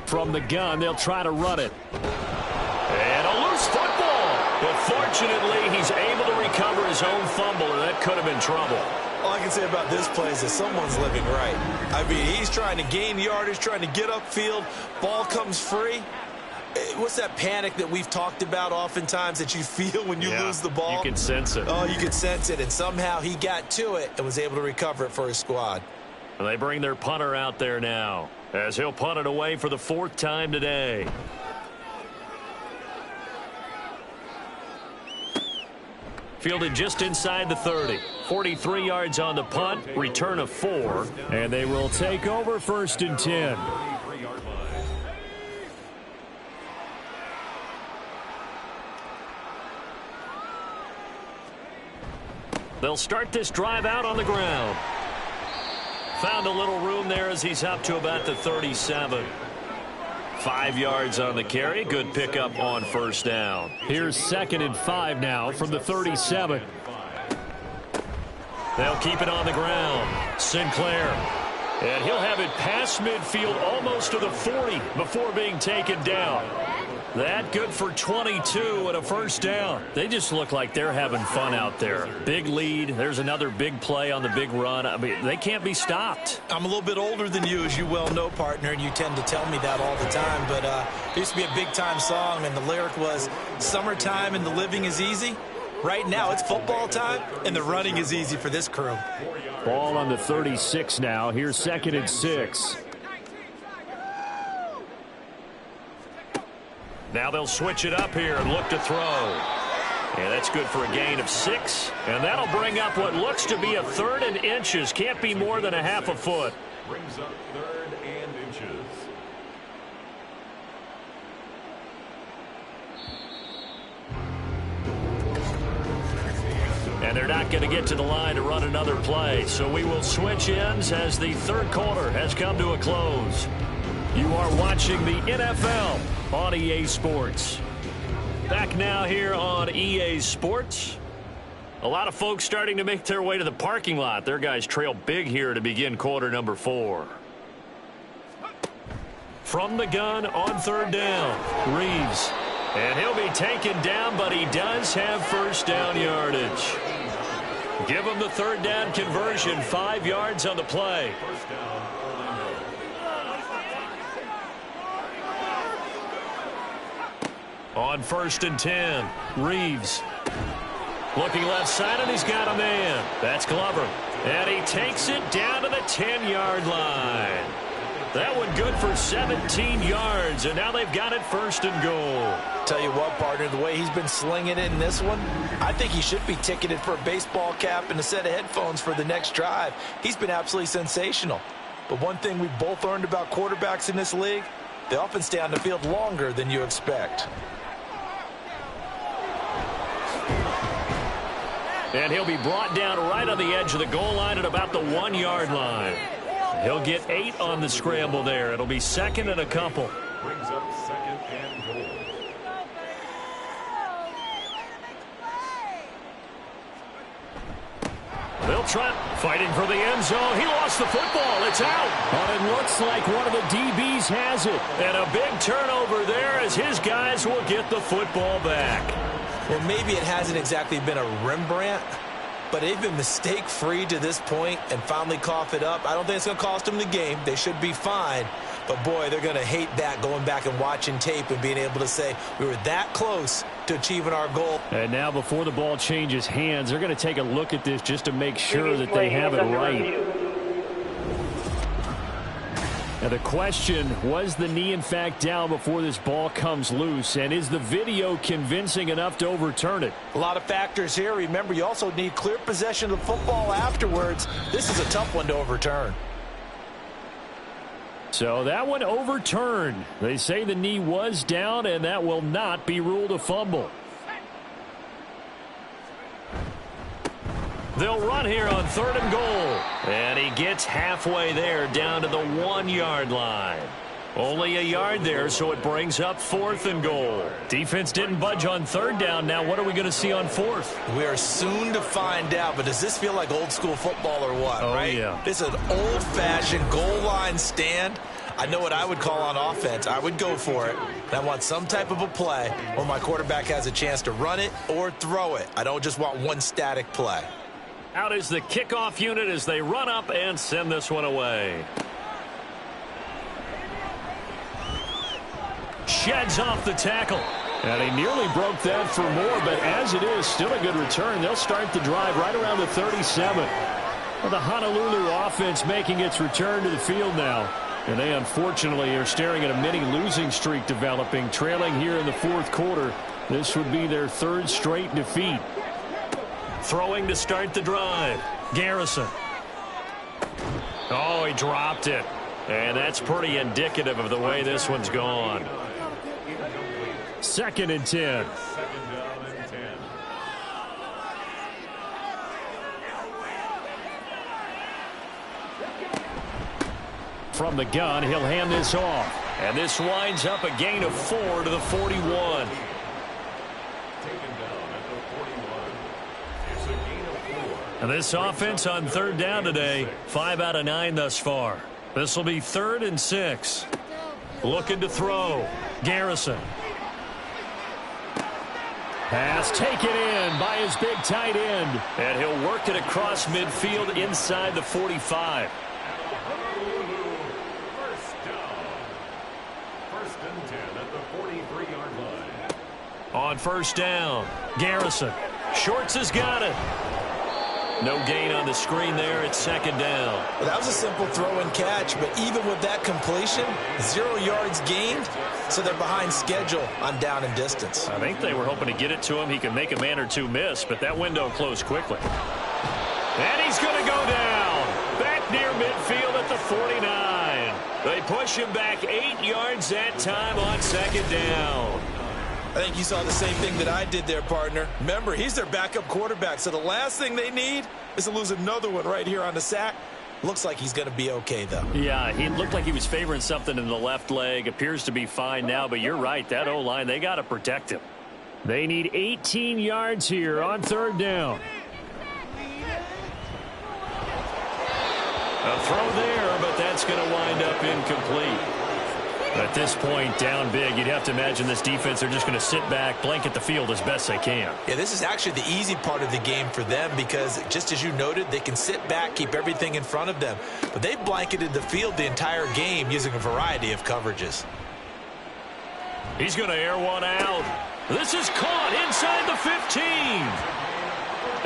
From the gun, they'll try to run it. And a loose football. But fortunately, he's able to recover his own fumble, or that could have been trouble. All I can say about this play is that someone's living right. I mean, he's trying to gain yardage, trying to get upfield. Ball comes free. What's that panic that we've talked about oftentimes that you feel when you lose the ball? You can sense it. Oh, you can sense it. And somehow he got to it and was able to recover it for his squad. And they bring their punter out there now as he'll punt it away for the 4th time today. Fielded just inside the 30. 43 yards on the punt, return of 4. And they will take over 1st and 10. They'll start this drive out on the ground. Found a little room there as he's up to about the 37. 5 yards on the carry. Good pickup on 1st down. Here's 2nd and 5 now from the 37. They'll keep it on the ground. Sinclair. And he'll have it past midfield almost to the 40 before being taken down. That good for 22 and a 1st down. They just look like they're having fun out there. Big lead. There's another big play on the big run. I mean, they can't be stopped. I'm a little bit older than you, as you well know, partner, and you tend to tell me that all the time. But there used to be a big-time song, and the lyric was, "Summertime and the living is easy." Right now, it's football time, and the running is easy for this crew. Ball on the 36 now. Here's 2nd and 6. Now they'll switch it up here and look to throw. Yeah, that's good for a gain of 6. And that'll bring up what looks to be a 3rd and inches. Can't be more than a half a foot. Brings up 3rd and inches. And they're not going to get to the line to run another play. So we will switch ends as the 3rd quarter has come to a close. You are watching the NFL on EA Sports. Back now here on EA Sports. A lot of folks starting to make their way to the parking lot. Their guys trail big here to begin quarter number 4. From the gun on third down, Reeves. And he'll be taken down, but he does have first down yardage. Give him the third down conversion, 5 yards on the play. First down, Orlando. On 1st and 10, Reeves. Looking left side, and he's got a man. That's Glover. And he takes it down to the 10-yard line. That one good for 17 yards, and now they've got it 1st and goal. Tell you what, partner, the way he's been slinging it in this one, I think he should be ticketed for a baseball cap and a set of headphones for the next drive. He's been absolutely sensational. But one thing we've both learned about quarterbacks in this league, they often stay on the field longer than you expect. And he'll be brought down right on the edge of the goal line at about the 1-yard line. He'll get 8 on the scramble there. It'll be 2nd and a couple. Brings up 2nd and goal. They'll try fighting for the end zone. He lost the football. It's out. But it looks like one of the DBs has it. And a big turnover there as his guys will get the football back. Well, maybe it hasn't exactly been a Rembrandt, but they've been mistake-free to this point and finally cough it up. I don't think it's going to cost them the game. They should be fine. But, boy, they're going to hate that, going back and watching tape and being able to say we were that close to achieving our goal. And now before the ball changes hands, they're going to take a look at this just to make sure that they have it right. Now the question, was the knee in fact down before this ball comes loose? And is the video convincing enough to overturn it? A lot of factors here. Remember, you also need clear possession of the football afterwards. This is a tough one to overturn. So that one overturned. They say the knee was down, and that will not be ruled a fumble. They'll run here on 3rd and goal. And he gets halfway there down to the 1-yard line. Only a yard there, so it brings up 4th and goal. Defense didn't budge on 3rd down. Now what are we going to see on 4th? We are soon to find out, but does this feel like old school football or what, right? Yeah. This is an old-fashioned goal line stand. I know what I would call on offense. I would go for it. And I want some type of a play where my quarterback has a chance to run it or throw it. I don't just want one static play. Out is the kickoff unit as they run up and send this one away. Sheds off the tackle. And he nearly broke that for more, but as it is, still a good return. They'll start the drive right around the 37. Well, the Honolulu offense making its return to the field now. And they unfortunately are staring at a mini losing streak developing, trailing here in the 4th quarter. This would be their 3rd straight defeat. Throwing to start the drive. Garrison. Oh, he dropped it. And that's pretty indicative of the way this one's gone. 2nd and 10. 2nd down and 10. From the gun, he'll hand this off. And this winds up a gain of 4 to the 41. And this offense on 3rd down today, 5 out of 9 thus far. This will be 3rd and 6. Looking to throw. Garrison. Pass taken in by his big tight end. And he'll work it across midfield inside the 45. First down. 1st and 10 at the 43-yard line. On 1st down, Garrison. Shorts has got it. No gain on the screen there. It's 2nd down. Well, that was a simple throw and catch, but even with that completion, 0 yards gained, so they're behind schedule on down and distance. I think they were hoping to get it to him. He can make a man or two miss, but that window closed quickly. And he's going to go down. Back near midfield at the 49. They push him back 8 yards that time on 2nd down. I think you saw the same thing that I did there, partner. Remember, he's their backup quarterback, so the last thing they need is to lose another one right here on the sack. Looks like he's going to be okay, though. Yeah, he looked like he was favoring something in the left leg. Appears to be fine now, but you're right. That O-line, they got to protect him. They need 18 yards here on 3rd down. A throw there, but that's going to wind up incomplete. At this point, down big, you'd have to imagine this defense, they're just going to sit back, blanket the field as best they can. Yeah, this is actually the easy part of the game for them because, just as you noted, they can sit back, keep everything in front of them. But they've blanketed the field the entire game using a variety of coverages. He's going to air one out. This is caught inside the 15.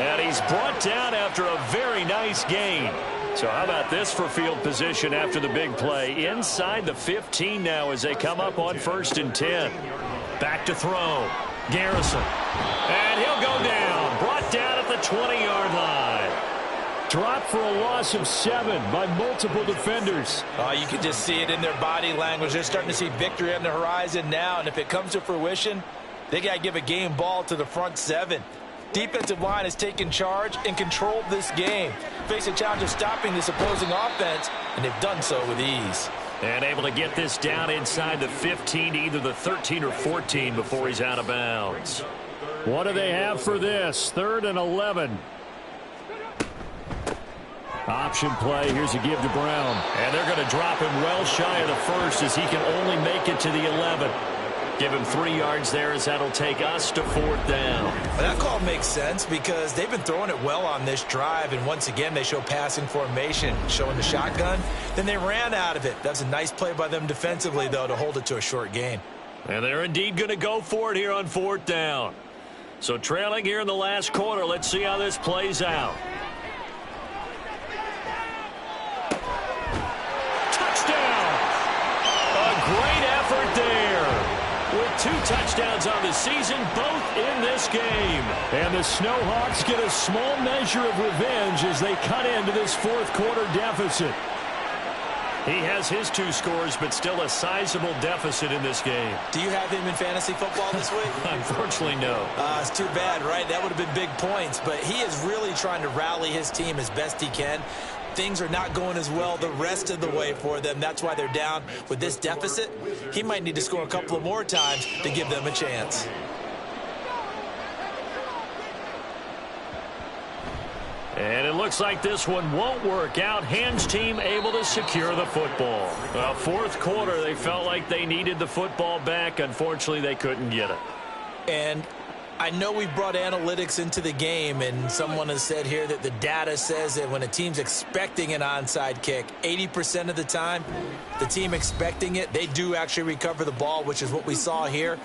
And he's brought down after a very nice gain. So how about this for field position after the big play? Inside the 15 now as they come up on 1st and 10. Back to throw. Garrison. And he'll go down. Brought down at the 20-yard line. Dropped for a loss of 7 by multiple defenders. You can just see it in their body language. They're starting to see victory on the horizon now. And if it comes to fruition, they got to give a game ball to the front 7. Defensive line has taken charge and controlled this game. Face a challenge of stopping this opposing offense, and they've done so with ease. And able to get this down inside the 15 to either the 13 or 14 before he's out of bounds. What do they have for this? 3rd and 11. Option play. Here's a give to Brown. And they're going to drop him well shy of the 1st as he can only make it to the 11. Give him 3 yards there as that'll take us to 4th down. Well, that call makes sense because they've been throwing it well on this drive, and once again they show passing formation, showing the shotgun. Then they ran out of it. That's a nice play by them defensively, though, to hold it to a short gain. And they're indeed going to go for it here on 4th down. So trailing here in the last quarter, let's see how this plays out. Touchdown! A great effort there. With 2 touchdowns on the season, both in this game. And the Snowhawks get a small measure of revenge as they cut into this 4th quarter deficit. He has his 2 scores, but still a sizable deficit in this game. Do you have him in fantasy football this week? Unfortunately, no. It's too bad, right? That would have been big points, but he is really trying to rally his team as best he can. Things are not going as well the rest of the way for them. That's why they're down with this deficit. He might need to score a couple of more times to give them a chance. And it looks like this one won't work out. Hans team able to secure the football. Well, 4th quarter, they felt like they needed the football back. Unfortunately, they couldn't get it. And I know we brought analytics into the game, and someone has said here that the data says that when a team's expecting an onside kick, 80% of the time, the team expecting it, they do actually recover the ball, which is what we saw here.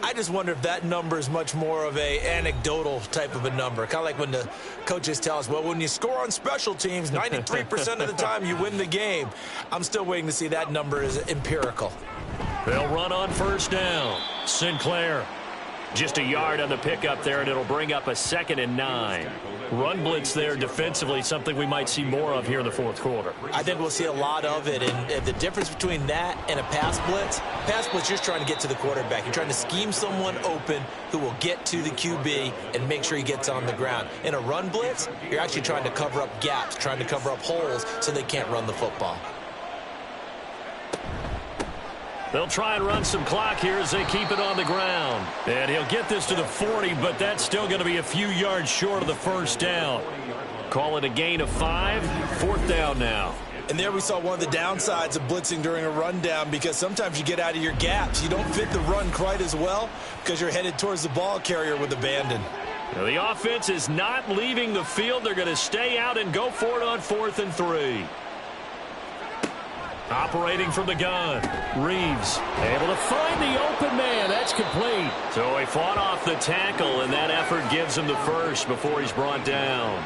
I just wonder if that number is much more of a anecdotal type of a number. Kind of like when the coaches tell us, well, when you score on special teams, 93% of the time you win the game. I'm still waiting to see that number is empirical. They'll run on 1st down. Sinclair. Just a yard on the pickup there, and it'll bring up a 2nd and 9. Run blitz there defensively, something we might see more of here in the 4th quarter. I think we'll see a lot of it, and the difference between that and a pass blitz, you're just trying to get to the quarterback. You're trying to scheme someone open who will get to the QB and make sure he gets on the ground. In a run blitz, you're actually trying to cover up gaps, trying to cover up holes so they can't run the football. They'll try and run some clock here as they keep it on the ground. And he'll get this to the 40, but that's still going to be a few yards short of the 1st down. Call it a gain of 5, 4th down now. And there we saw one of the downsides of blitzing during a rundown because sometimes you get out of your gaps. You don't fit the run quite as well because you're headed towards the ball carrier with abandon. Now the offense is not leaving the field. They're going to stay out and go for it on 4th and 3. Operating from the gun, Reeves able to find the open man. That's complete. So he fought off the tackle, and that effort gives him the 1st before he's brought down.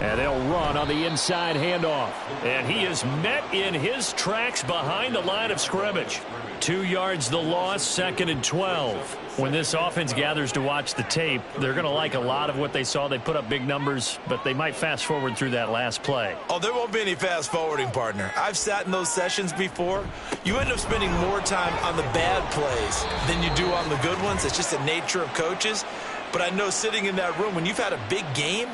And they'll run on the inside handoff. And he is met in his tracks behind the line of scrimmage. 2 yards the loss, 2nd and 12. When this offense gathers to watch the tape, they're going to like a lot of what they saw. They put up big numbers, but they might fast forward through that last play. Oh, there won't be any fast forwarding, partner. I've sat in those sessions before. You end up spending more time on the bad plays than you do on the good ones. It's just the nature of coaches. But I know sitting in that room, when you've had a big game,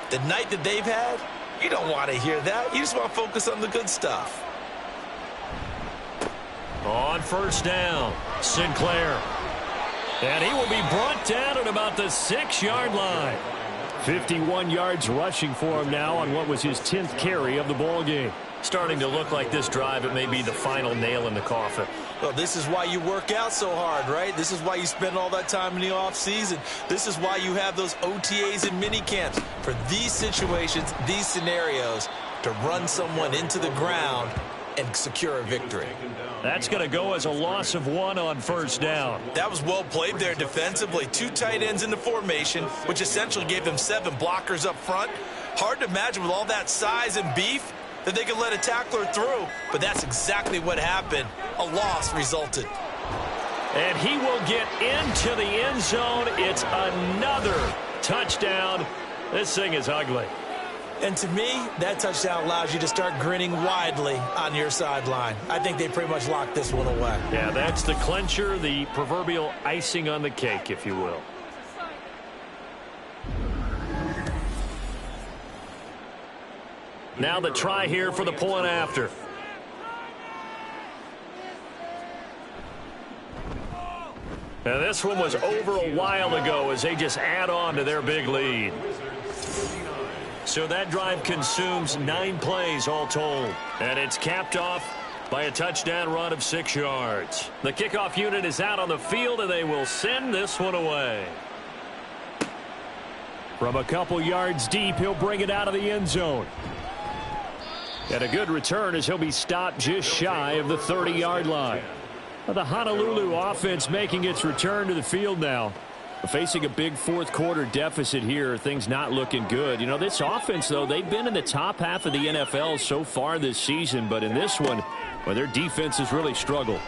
the night that they've had, you don't want to hear that. You just want to focus on the good stuff. On first down, Sinclair. And he will be brought down at about the 6-yard line. 51 yards rushing for him now on what was his 10th carry of the ball game. Starting to look like this drive, it may be the final nail in the coffin. Well, this is why you work out so hard, right? This is why you spend all that time in the offseason. This is why you have those OTAs and mini camps. For these situations, these scenarios, to run someone into the ground and secure a victory. That's going to go as a loss of 1 on first down. That was well played there defensively. 2 tight ends in the formation, which essentially gave them 7 blockers up front. Hard to imagine with all that size and beef that they could let a tackler through, but that's exactly what happened. A loss resulted. And he will get into the end zone. It's another touchdown. This thing is ugly. And to me, that touchdown allows you to start grinning widely on your sideline. I think they pretty much locked this one away. Yeah, that's the clincher, the proverbial icing on the cake, if you will. Now the try here for the point after. And this one was over a while ago as they just add on to their big lead. So that drive consumes 9 plays all told. And it's capped off by a touchdown run of 6 yards. The kickoff unit is out on the field, and they will send this one away. From a couple yards deep, he'll bring it out of the end zone. And a good return as he'll be stopped just shy of the 30-yard line. The Honolulu offense making its return to the field now. Facing a big fourth-quarter deficit here, things not looking good. You know, this offense, though, they've been in the top half of the NFL so far this season, but in this one, well, their defense has really struggled.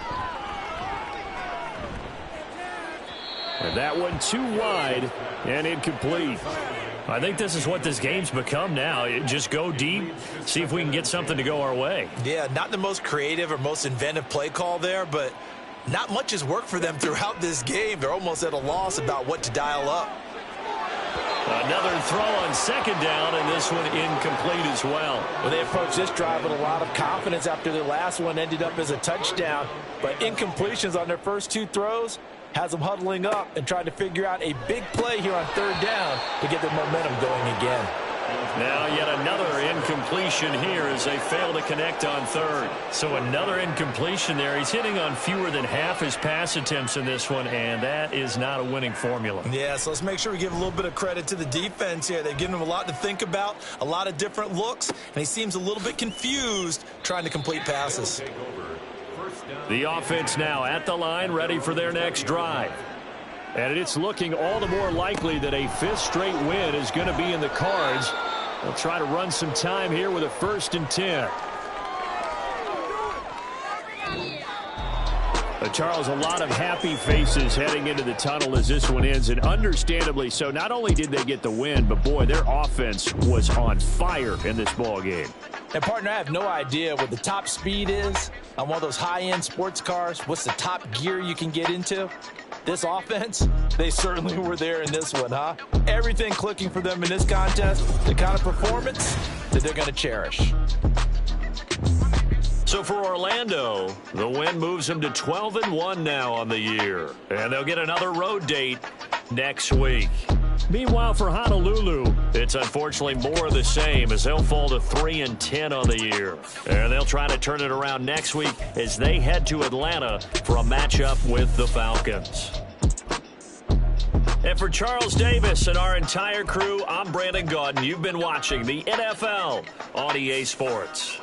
And that one too wide and incomplete. I think this is what this game's become now. Just go deep, see if we can get something to go our way. Yeah, not the most creative or most inventive play call there, but not much has worked for them throughout this game. They're almost at a loss about what to dial up. Another throw on second down, and this one incomplete as well. Well, they approached this drive with a lot of confidence after their last one ended up as a touchdown. But incompletions on their first 2 throws has them huddling up and trying to figure out a big play here on third down to get their momentum going again. Now yet another incompletion here as they fail to connect on third. So another incompletion there. He's hitting on fewer than half his pass attempts in this one, and that is not a winning formula. Yeah, so let's make sure we give a little bit of credit to the defense here. They've given him a lot to think about, a lot of different looks, and he seems a little bit confused trying to complete passes. The offense now at the line, ready for their next drive. And it's looking all the more likely that a 5th straight win is going to be in the cards. They'll try to run some time here with a 1st and 10. Charles, a lot of happy faces heading into the tunnel as this one ends, and understandably so. Not only did they get the win, but boy, their offense was on fire in this ball game. And partner, I have no idea what the top speed is on one of those high-end sports cars. What's the top gear you can get into? This offense, they certainly were there in this one, huh? Everything clicking for them in this contest, the kind of performance that they're going to cherish. So for Orlando, the win moves them to 12-1 now on the year. And they'll get another road date next week. Meanwhile, for Honolulu, it's unfortunately more of the same as they'll fall to 3-10 on the year. And they'll try to turn it around next week as they head to Atlanta for a matchup with the Falcons. And for Charles Davis and our entire crew, I'm Brandon Gaudin. You've been watching the NFL on EA Sports.